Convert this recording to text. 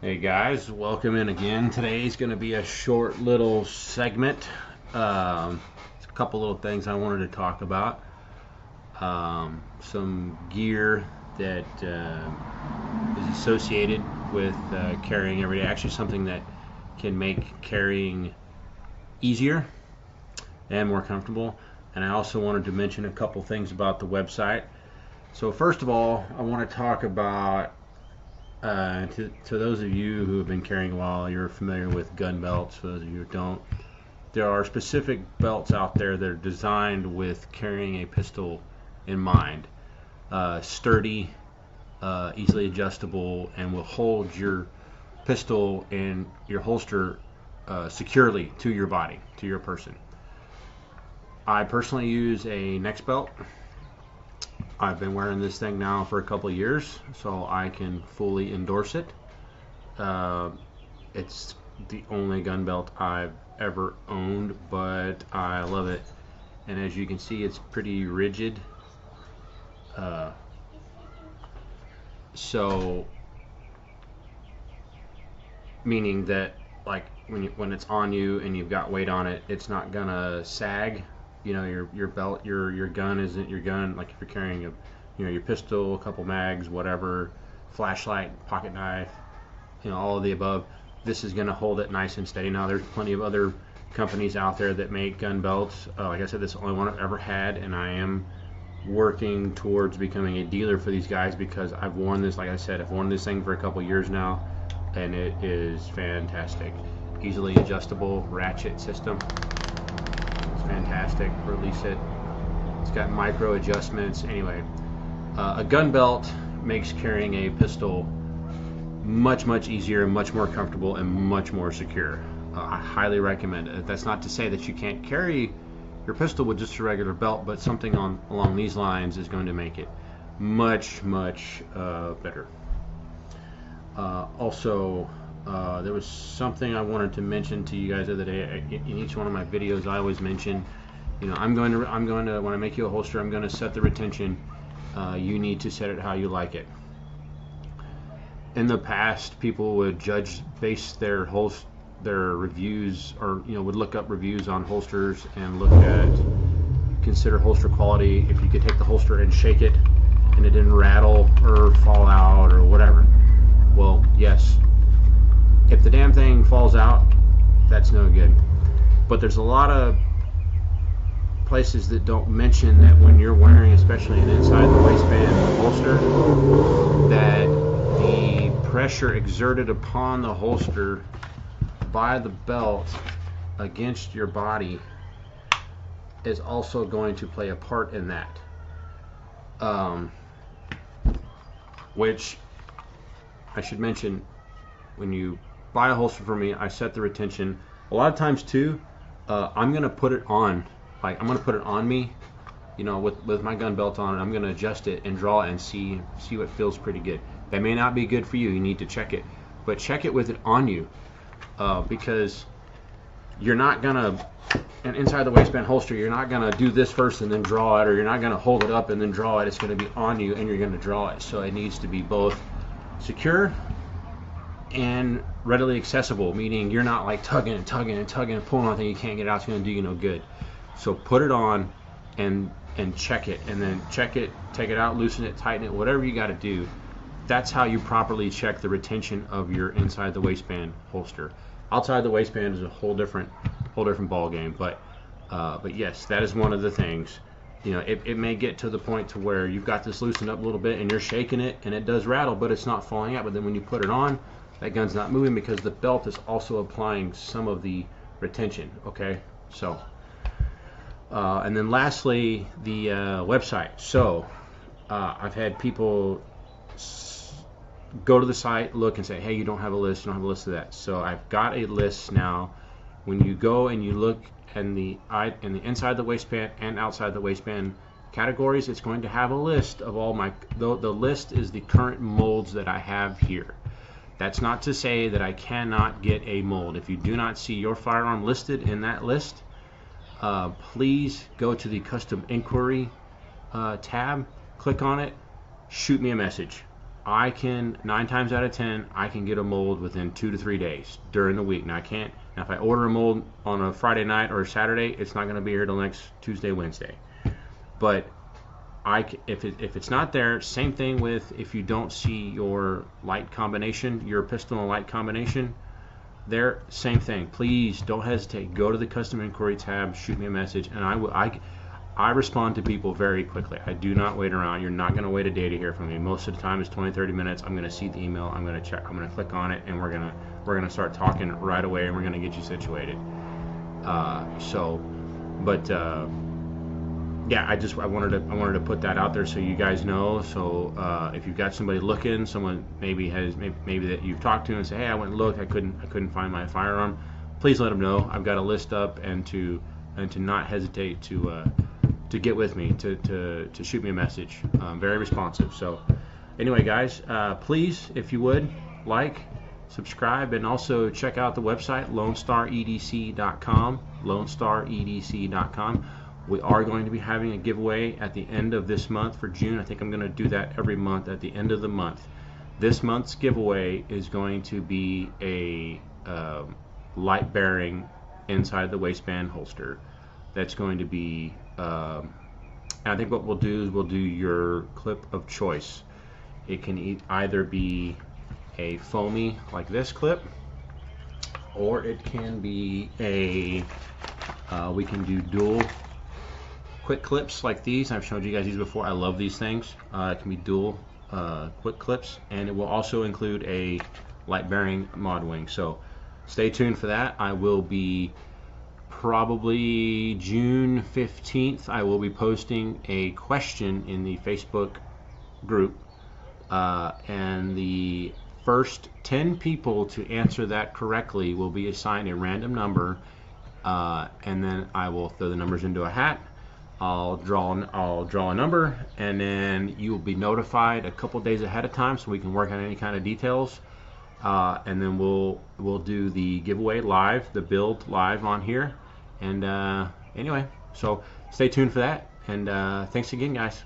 Hey guys, welcome in again. Today's going to be a short little segment. A couple little things I wanted to talk about. Some gear that is associated with carrying every day. Actually, something that can make carrying easier and more comfortable. And I also wanted to mention a couple things about the website. So first of all, I want to talk about to those of you who have been carrying a while, you're familiar with gun belts. For those of you who don't, there are specific belts out there that are designed with carrying a pistol in mind. Sturdy, easily adjustable, and will hold your pistol in your holster securely to your body, to your person. I personally use a Nex belt. I've been wearing this thing now for a couple of years, so I can fully endorse it. It's the only gun belt I've ever owned, but I love it. And as you can see, it's pretty rigid. So, meaning that like when it's on you and you've got weight on it, it's not gonna sag. You know, your belt, your gun isn't your gun. Like if you're carrying your pistol, a couple mags, whatever, flashlight, pocket knife, all of the above. This is going to hold it nice and steady. Now there's plenty of other companies out there that make gun belts. Like I said, this is the only one I've ever had, and I am working towards becoming a dealer for these guys because I've worn this. Like I said, I've worn this thing for a couple years now, and it is fantastic. Easily adjustable ratchet system. Fantastic. Release it. It's got micro adjustments. Anyway, a gun belt makes carrying a pistol much easier, much more comfortable, and much more secure. I highly recommend it. That's not to say that you can't carry your pistol with just a regular belt, but something along these lines is going to make it much better. Also, there was something I wanted to mention to you guys the other day. In each one of my videos, I always mention, I'm going to when I make you a holster, I'm going to set the retention. You need to set it how you like it. In the past, people would base their reviews, or would look up reviews on holsters and consider holster quality. If you could take the holster and shake it, and it didn't rattle or fall out or whatever. Well, yes. If the damn thing falls out, that's no good. But there's a lot of places that don't mention that when you're wearing, especially an inside the waistband holster, that the pressure exerted upon the holster by the belt against your body is also going to play a part in that. Which I should mention, when you buy a holster from me, I set the retention. A lot of times too, I'm gonna put it on. Like I'm gonna put it on me, with my gun belt on, and I'm gonna adjust it and draw it and see what feels pretty good. That may not be good for you. You need to check it, but check it with it on you, because you're not gonna, an inside the waistband holster, you're not gonna do this first and then draw it, or you're not gonna hold it up and then draw it. It's gonna be on you and you're gonna draw it. So it needs to be both secure and readily accessible, meaning you're not like tugging and pulling on a thing you can't get it out. It's going to do you no good. So put it on and check it, and then check it, take it out, loosen it, tighten it, whatever you got to do. That's how you properly check the retention of your inside the waistband holster. Outside the waistband is a whole different ball game, but yes, that is one of the things. It may get to the point to where you've got this loosened up a little bit and you're shaking it and it does rattle, but it's not falling out. But then when you put it on, that gun's not moving because the belt is also applying some of the retention. Okay, so and then lastly, the website. So I've had people go to the site, look and say, hey, you don't have a list of that. So I've got a list now. When you go and you look in the inside the waistband and outside the waistband categories, it's going to have a list of all my, the list is the current molds that I have here. That's not to say that I cannot get a mold. If you do not see your firearm listed in that list, please go to the custom inquiry tab, click on it, shoot me a message. I can 9 times out of 10 I can get a mold within 2 to 3 days during the week. Now I can't. Now if I order a mold on a Friday night or a Saturday, it's not going to be here till next Tuesday, Wednesday. But if it's not there, same thing with if you don't see your light combination, your piston and light combination, there, same thing. Please don't hesitate. Go to the custom inquiry tab, shoot me a message, and I respond to people very quickly. I do not wait around. You're not going to wait a day to hear from me. Most of the time it's 20-30 minutes. I'm going to see the email. I'm going to check. I'm going to click on it, and we're going to start talking right away, and we're going to get you situated. Yeah, I wanted to put that out there so you guys know. So if you've got somebody looking, someone maybe that you've talked to and say, hey, I went and looked, I couldn't find my firearm, please let them know. I've got a list up, and to not hesitate to get with me, to shoot me a message. I'm very responsive. So anyway, guys, please, if you would, like, subscribe, and also check out the website, LoneStarEDC.com, LoneStarEDC.com. We are going to be having a giveaway at the end of this month for June. I think I'm going to do that every month at the end of the month. This month's giveaway is going to be a light bearing inside the waistband holster. That's going to be, I think what we'll do is we'll do your clip of choice. It can either be a foamy like this clip, or it can be we can do dual quick clips like these. I've showed you guys these before. I love these things. It can be dual quick clips, and it will also include a light bearing mod wing. So stay tuned for that. I will be probably June 15th. I will be posting a question in the Facebook group, and the first 10 people to answer that correctly will be assigned a random number, and then I will throw the numbers into a hat. I'll draw a number, and then you will be notified a couple days ahead of time so we can work on any kind of details, and then we'll do the giveaway live, the build live on here. And anyway, so stay tuned for that, and thanks again, guys.